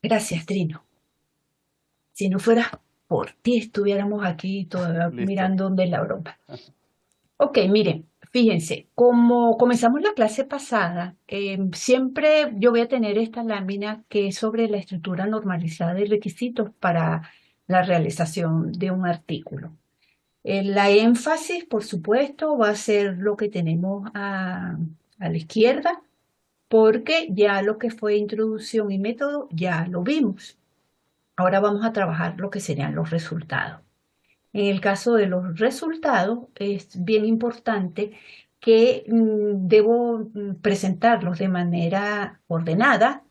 Gracias, Trino. Si no fuera por ti, estuviéramos aquí todavía Listo. mirando de la broma. Ok, miren, fíjense, como comenzamos la clase pasada, siempre yo voy a tener esta lámina que es sobre la estructura normalizada de requisitos para la realización de un artículo. La énfasis, por supuesto, va a ser lo que tenemos a la izquierda, porque ya lo que fue introducción y método ya lo vimos. Ahora vamos a trabajar lo que serían los resultados. En el caso de los resultados, es bien importante que debo presentarlos de manera ordenada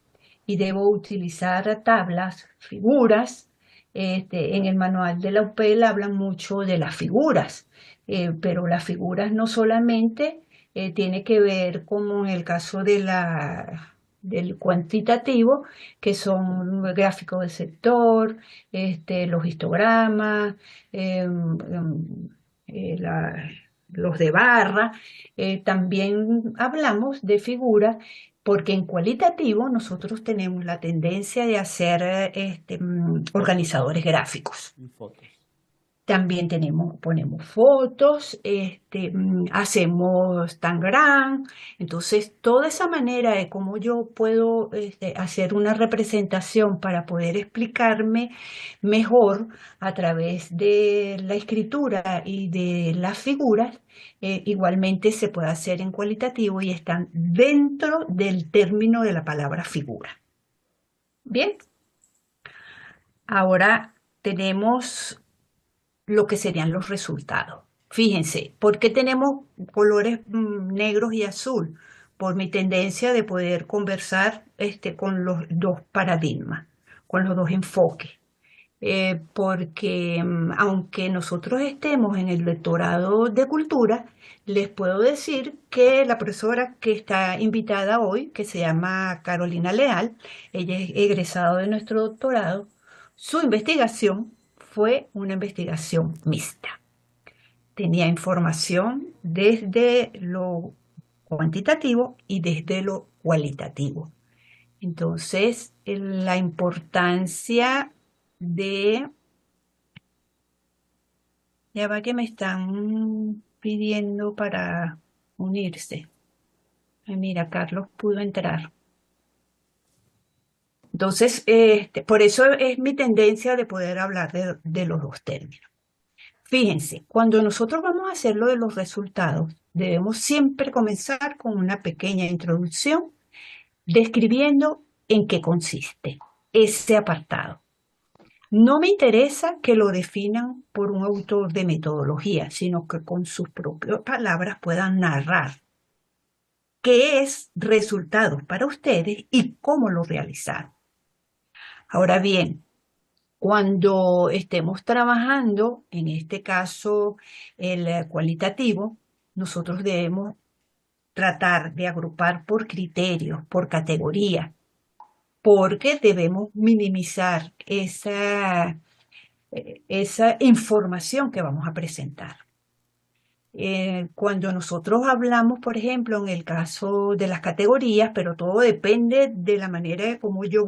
y debo utilizar tablas, figuras. En el manual de la UPEL hablan mucho de las figuras, pero las figuras no solamente tiene que ver como en el caso del cuantitativo, que son gráficos de sector, los histogramas, los de barra. También hablamos de figuras porque en cualitativo nosotros tenemos la tendencia de hacer Fotos organizadores gráficos. y fotos. También ponemos fotos, hacemos Tangram. Entonces, toda esa manera de cómo yo puedo hacer una representación para poder explicarme mejor a través de la escritura y de las figuras, igualmente se puede hacer en cualitativo y están dentro del término de la palabra figura. Bien, ahora tenemos lo que serían los resultados. Fíjense, ¿por qué tenemos colores negros y azul? Por mi tendencia de poder conversar con los dos paradigmas, con los dos enfoques. Porque aunque nosotros estemos en el doctorado de cultura, les puedo decir que la profesora que está invitada hoy, que se llama Carolina Leal, ella es egresada de nuestro doctorado, su investigación fue una investigación mixta. Tenía información desde lo cuantitativo y desde lo cualitativo. Entonces, la importancia de... Ya va que me están pidiendo para unirse. Ay, mira, Carlos pudo entrar. Entonces, por eso es mi tendencia de poder hablar de los dos términos. Fíjense, cuando nosotros vamos a hacer lo de los resultados, debemos siempre comenzar con una pequeña introducción describiendo en qué consiste ese apartado. No me interesa que lo definan por un autor de metodología, sino que con sus propias palabras puedan narrar qué es resultados para ustedes y cómo lo realizaron. Ahora bien, cuando estemos trabajando, en este caso el cualitativo, nosotros debemos tratar de agrupar por criterios, por categoría, porque debemos minimizar esa información que vamos a presentar. Cuando nosotros hablamos, por ejemplo, en el caso de las categorías, pero todo depende de la manera de cómo yo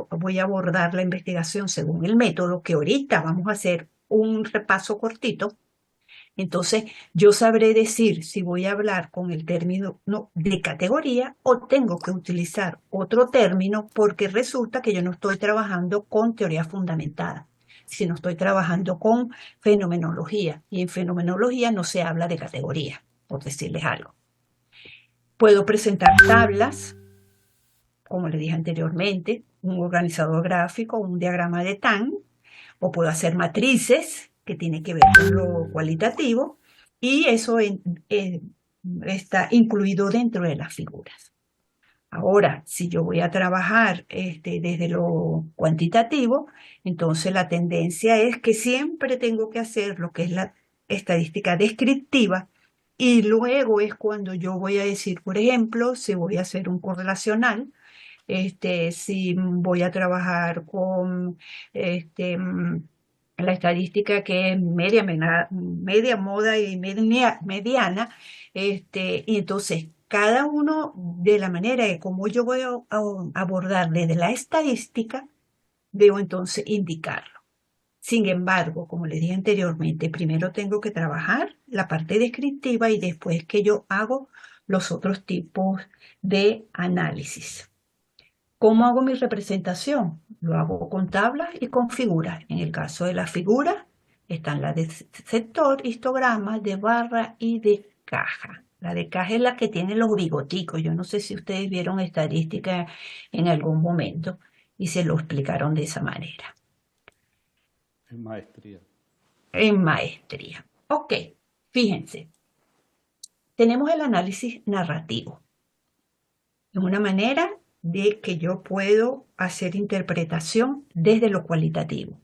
voy a abordar la investigación según el método, que ahorita vamos a hacer un repaso cortito. Entonces, yo sabré decir si voy a hablar con el término no, de categoría o tengo que utilizar otro término porque resulta que yo no estoy trabajando con teoría fundamentada, sino estoy trabajando con fenomenología. Y en fenomenología no se habla de categoría, por decirles algo. Puedo presentar tablas, como les dije anteriormente, un organizador gráfico, un diagrama de TAN, o puedo hacer matrices, que tiene que ver con lo cualitativo, y eso está incluido dentro de las figuras. Ahora, si yo voy a trabajar desde lo cuantitativo, entonces la tendencia es que siempre tengo que hacer lo que es la estadística descriptiva y luego es cuando yo voy a decir, por ejemplo, si voy a hacer un correlacional, si voy a trabajar con este, mm, la estadística que es media moda y mediana, y entonces cada uno de la manera de cómo yo voy a abordar desde la estadística, debo entonces indicarlo. Sin embargo, como les dije anteriormente, primero tengo que trabajar la parte descriptiva y después que yo hago los otros tipos de análisis. ¿Cómo hago mi representación? Lo hago con tablas y con figuras. En el caso de las figuras, están las de sector, histograma, de barra y de caja. La de caja es la que tiene los bigoticos. Yo no sé si ustedes vieron estadística en algún momento y se lo explicaron de esa manera. En maestría. En maestría. Ok, fíjense, tenemos el análisis narrativo. Es una manera de que yo puedo hacer interpretación desde lo cualitativo.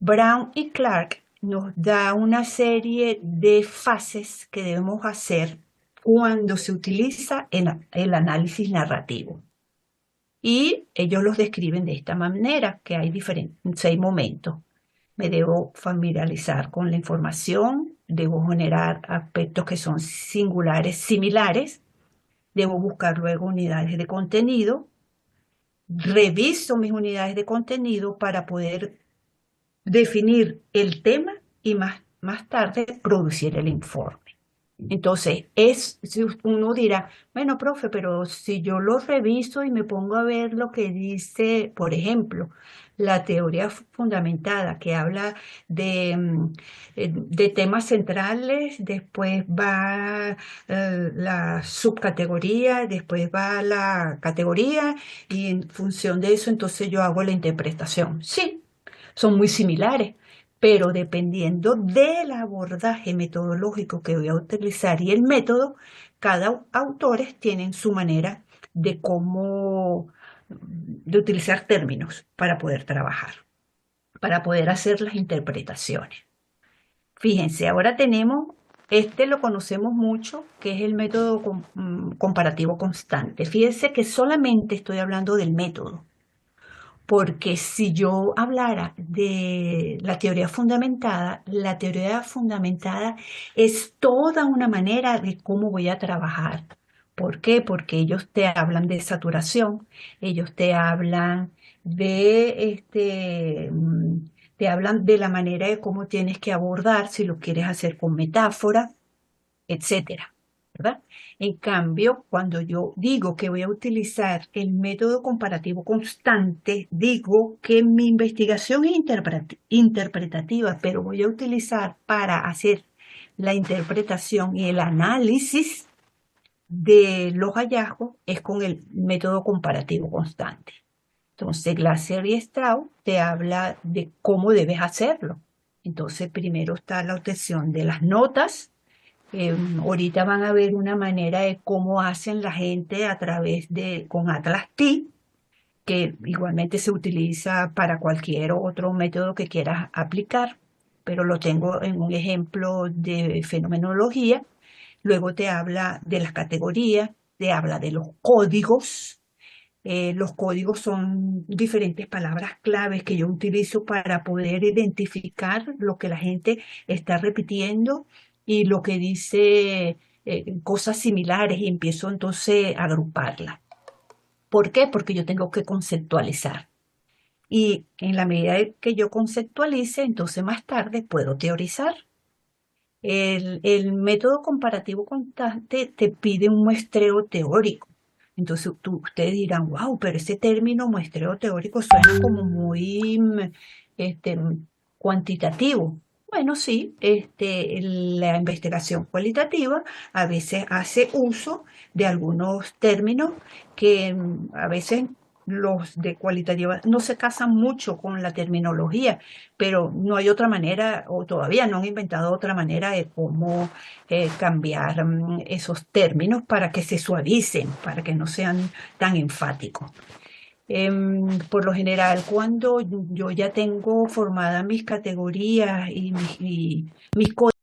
Brown y Clark nos da una serie de fases que debemos hacer cuando se utiliza el análisis narrativo. Y ellos los describen de esta manera, que hay 6 momentos. Me debo familiarizar con la información, debo generar aspectos que son singulares, similares, debo buscar luego unidades de contenido, reviso mis unidades de contenido para poder definir el tema y más tarde producir el informe. Entonces, si uno dirá, bueno, profe, pero si yo lo reviso y me pongo a ver lo que dice, por ejemplo, la teoría fundamentada que habla de temas centrales, después va la subcategoría, después va la categoría y en función de eso entonces yo hago la interpretación. Sí, son muy similares, pero dependiendo del abordaje metodológico que voy a utilizar y el método, cada autores tienen su manera de de utilizar términos para poder trabajar, para poder hacer las interpretaciones. Fíjense, ahora tenemos, lo conocemos mucho, que es el método comparativo constante. Fíjense que solamente estoy hablando del método. Porque si yo hablara de la teoría fundamentada es toda una manera de cómo voy a trabajar. ¿Por qué? Porque ellos te hablan de saturación, ellos te hablan te hablan de la manera de cómo tienes que abordar, si lo quieres hacer con metáfora, etcétera, ¿verdad? En cambio, cuando yo digo que voy a utilizar el método comparativo constante, digo que mi investigación es interpretativa, pero voy a utilizar para hacer la interpretación y el análisis de los hallazgos es con el método comparativo constante. Entonces, Glaser y Strauss te habla de cómo debes hacerlo. Entonces, primero está la obtención de las notas. Ahorita van a ver una manera de cómo hacen la gente con Atlas T, que igualmente se utiliza para cualquier otro método que quieras aplicar, pero lo tengo en un ejemplo de fenomenología. Luego te habla de las categorías, te habla de los códigos. Los códigos son diferentes palabras claves que yo utilizo para poder identificar lo que la gente está repitiendo y lo que dice cosas similares y empiezo entonces a agruparlas. ¿Por qué? Porque yo tengo que conceptualizar. Y en la medida que yo conceptualice, entonces más tarde puedo teorizar. El método comparativo constante te pide un muestreo teórico. Entonces ustedes dirán, wow, pero ese término muestreo teórico suena como muy cuantitativo. Bueno, sí, la investigación cualitativa a veces hace uso de algunos términos que a veces los de cualitativa no se casan mucho con la terminología, pero no hay otra manera, o todavía no han inventado otra manera de cómo cambiar esos términos para que se suavicen, para que no sean tan enfáticos. Por lo general, cuando yo ya tengo formadas mis categorías y mis códigos,